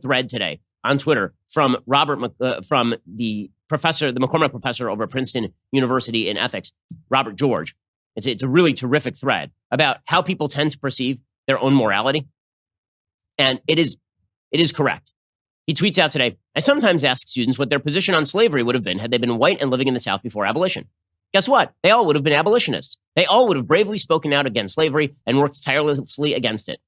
thread today on Twitter from from the McCormick professor over at Princeton University in ethics, Robert George. It's a really terrific thread about how people tend to perceive their own morality. And it is correct. He tweets out today, I sometimes ask students what their position on slavery would have been had they been white and living in the South before abolition. Guess what? They all would have been abolitionists. They all would have bravely spoken out against slavery and worked tirelessly against it.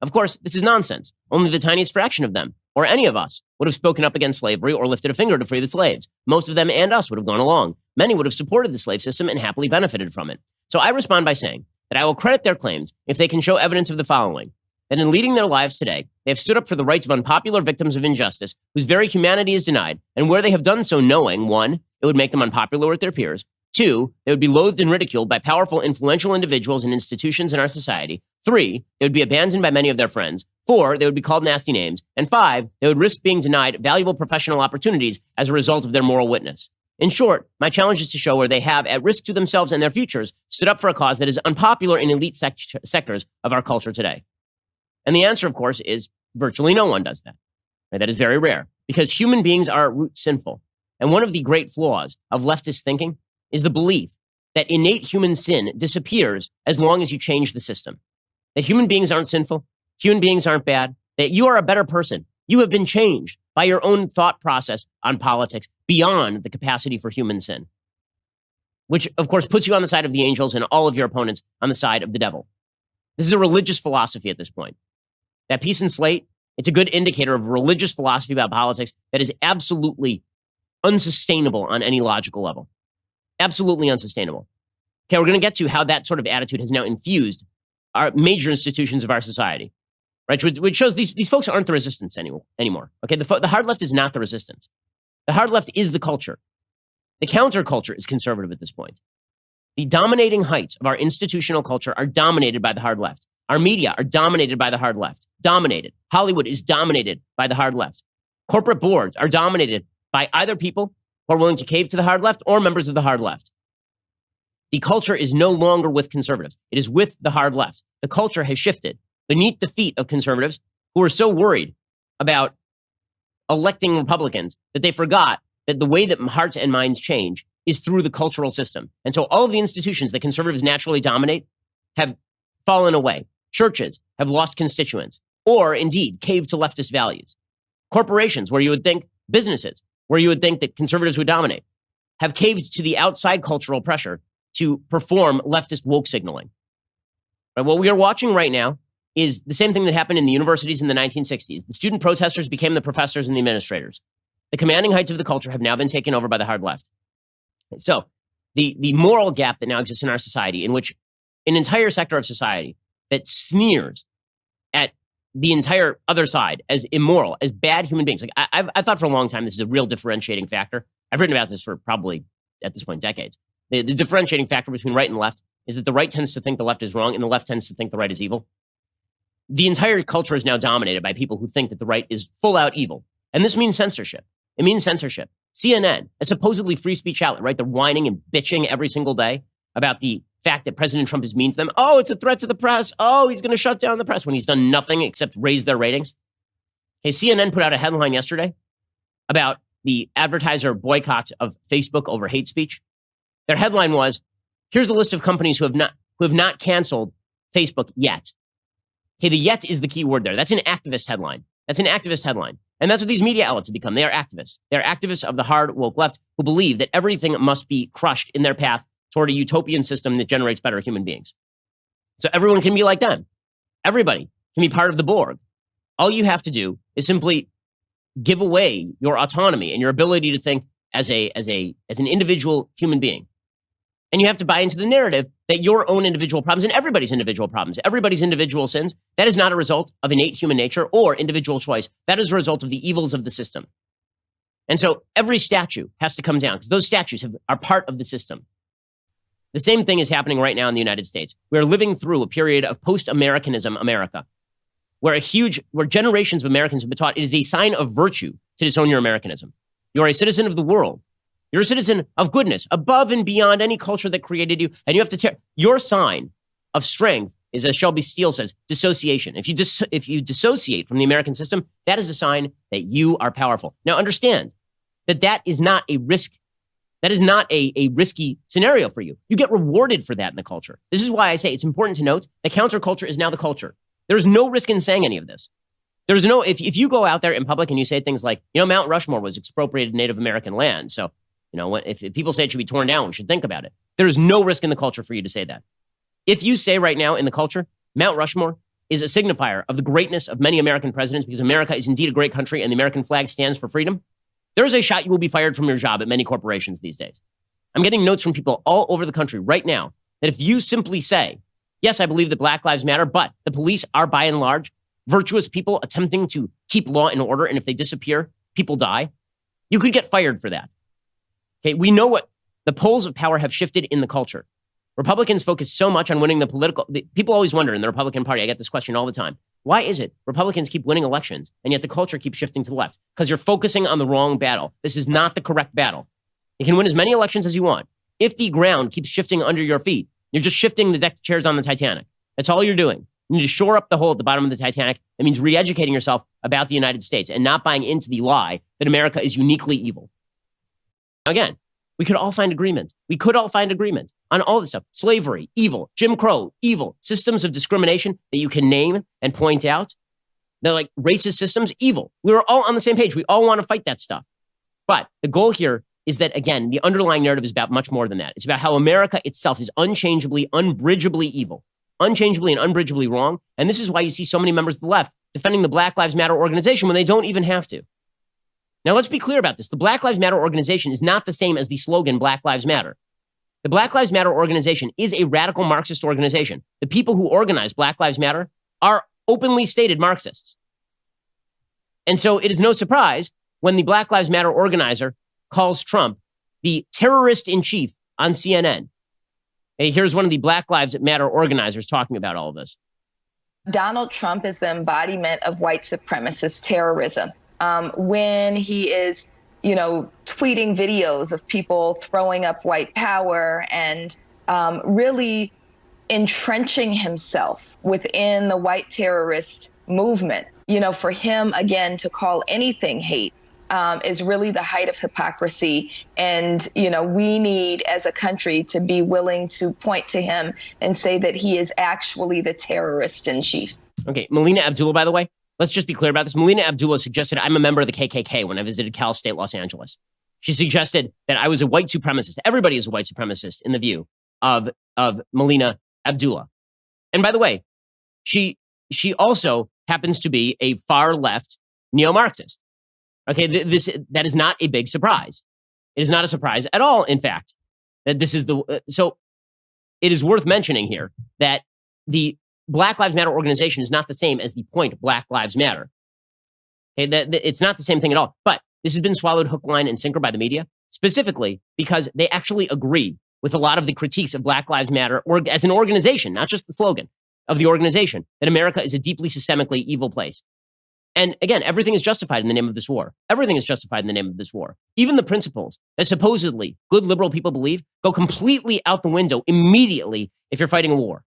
Of course, this is nonsense. Only the tiniest fraction of them, or any of us, would have spoken up against slavery or lifted a finger to free the slaves. Most of them and us would have gone along. Many would have supported the slave system and happily benefited from it. So I respond by saying that I will credit their claims if they can show evidence of the following: that in leading their lives today, they have stood up for the rights of unpopular victims of injustice whose very humanity is denied, and where they have done so knowing, 1, it would make them unpopular with their peers, 2, they would be loathed and ridiculed by powerful, influential individuals and institutions in our society, 3, they would be abandoned by many of their friends, 4, they would be called nasty names, and 5, they would risk being denied valuable professional opportunities as a result of their moral witness. In short, my challenge is to show where they have, at risk to themselves and their futures, stood up for a cause that is unpopular in elite sectors of our culture today. And the answer, of course, is virtually no one does that. Right? That is very rare because human beings are at root sinful. And one of the great flaws of leftist thinking is the belief that innate human sin disappears as long as you change the system. That human beings aren't sinful, human beings aren't bad, that you are a better person. You have been changed by your own thought process on politics beyond the capacity for human sin, which, of course, puts you on the side of the angels and all of your opponents on the side of the devil. This is a religious philosophy at this point. That piece in Slate, it's a good indicator of religious philosophy about politics that is absolutely unsustainable on any logical level. Absolutely unsustainable. Okay, we're going to get to how that sort of attitude has now infused our major institutions of our society, right? Which shows these folks aren't the resistance anymore. Okay, the hard left is not the resistance. The hard left is the culture. The counterculture is conservative at this point. The dominating heights of our institutional culture are dominated by the hard left. Our media are dominated by the hard left. Dominated. Hollywood is dominated by the hard left. Corporate boards are dominated by either people who are willing to cave to the hard left or members of the hard left. The culture is no longer with conservatives. It is with the hard left. The culture has shifted beneath the feet of conservatives who are so worried about electing Republicans that they forgot that the way that hearts and minds change is through the cultural system. And so all of the institutions that conservatives naturally dominate have fallen away. Churches have lost constituents, or indeed caved to leftist values. Corporations, where you would think, businesses, where you would think that conservatives would dominate, have caved to the outside cultural pressure to perform leftist woke signaling. But what we are watching right now is the same thing that happened in the universities in the 1960s. The student protesters became the professors and the administrators. The commanding heights of the culture have now been taken over by the hard left. So the moral gap that now exists in our society, in which an entire sector of society that sneers at the entire other side as immoral, as bad human beings. Like I thought for a long time this is a real differentiating factor. I've written about this for probably, at this point, decades. The differentiating factor between right and left is that the right tends to think the left is wrong and the left tends to think the right is evil. The entire culture is now dominated by people who think that the right is full out evil. And this means censorship. It means censorship. CNN, a supposedly free speech outlet, right? They're whining and bitching every single day about the fact that President Trump is mean to them. Oh, it's a threat to the press. Oh, he's going to shut down the press when he's done nothing except raise their ratings. Okay, CNN put out a headline yesterday about the advertiser boycott of Facebook over hate speech. Their headline was, here's a list of companies who have not canceled Facebook yet. Okay, the yet is the key word there. That's an activist headline. That's an activist headline. And that's what these media outlets have become. They are activists. They are activists of the hard woke left who believe that everything must be crushed in their path toward a utopian system that generates better human beings. So everyone can be like them. Everybody can be part of the Borg. All you have to do is simply give away your autonomy and your ability to think as an individual human being. And you have to buy into the narrative that your own individual problems and everybody's individual problems, everybody's individual sins, that is not a result of innate human nature or individual choice. That is a result of the evils of the system. And so every statue has to come down because those statues are part of the system. The same thing is happening right now in the United States. We are living through a period of post-Americanism America, where generations of Americans have been taught it is a sign of virtue to disown your Americanism. You are a citizen of the world. You're a citizen of goodness, above and beyond any culture that created you. And you have to your sign of strength is, as Shelby Steele says, dissociation. If you dissociate from the American system, that is a sign that you are powerful. Now, understand that that is not a risk. That is not a risky scenario for you. You get rewarded for that in the culture. This is why I say it's important to note that counterculture is now the culture. There is no risk in saying any of this. There's no, if you go out there in public and you say things like, Mount Rushmore was expropriated Native American land. So, if people say it should be torn down, we should think about it. There is no risk in the culture for you to say that. If you say right now in the culture, Mount Rushmore is a signifier of the greatness of many American presidents because America is indeed a great country and the American flag stands for freedom, there is a shot you will be fired from your job at many corporations these days. I'm getting notes from people all over the country right now that if you simply say, yes, I believe that Black Lives Matter, but the police are by and large virtuous people attempting to keep law and order, and if they disappear, people die, you could get fired for that. Okay, we know what the poles of power have shifted in the culture. Republicans focus so much on winning people always wonder in the Republican Party, I get this question all the time, why is it Republicans keep winning elections and yet the culture keeps shifting to the left? Because you're focusing on the wrong battle. This is not the correct battle. You can win as many elections as you want. If the ground keeps shifting under your feet, you're just shifting the deck chairs on the Titanic. That's all you're doing. You need to shore up the hole at the bottom of the Titanic. That means re-educating yourself about the United States and not buying into the lie that America is uniquely evil. Again, we could all find agreement. We could all find agreement on all this stuff. Slavery, evil. Jim Crow, evil. Systems of discrimination that you can name and point out. They're like racist systems, evil. We're all on the same page. We all want to fight that stuff. But the goal here is that, again, the underlying narrative is about much more than that. It's about how America itself is unchangeably, unbridgeably evil. Unchangeably and unbridgeably wrong. And this is why you see so many members of the left defending the Black Lives Matter organization when they don't even have to. Now, let's be clear about this. The Black Lives Matter organization is not the same as the slogan Black Lives Matter. The Black Lives Matter organization is a radical Marxist organization. The people who organize Black Lives Matter are openly stated Marxists. And so it is no surprise when the Black Lives Matter organizer calls Trump the terrorist in chief on CNN. Hey, here's one of the Black Lives Matter organizers talking about all of this. Donald Trump is the embodiment of white supremacist terrorism. When he is, tweeting videos of people throwing up white power and really entrenching himself within the white terrorist movement, for him, again, to call anything hate is really the height of hypocrisy. And, we need as a country to be willing to point to him and say that he is actually the terrorist in chief. Okay, Melina Abdullah, by the way, let's just be clear about this. Melina Abdullah suggested I'm a member of the KKK when I visited Cal State Los Angeles. She suggested that I was a white supremacist. Everybody is a white supremacist in the view of Melina Abdullah. And by the way, she also happens to be a far left neo-Marxist. Okay, that is not a big surprise. It is not a surprise at all, in fact, that this is so it is worth mentioning here that the Black Lives Matter organization is not the same as the point Black Lives Matter. Okay, it's not the same thing at all. But this has been swallowed hook, line, and sinker by the media, specifically because they actually agree with a lot of the critiques of Black Lives Matter or as an organization, not just the slogan of the organization, that America is a deeply systemically evil place. And again, everything is justified in the name of this war. Everything is justified in the name of this war. Even the principles that supposedly good liberal people believe go completely out the window immediately if you're fighting a war.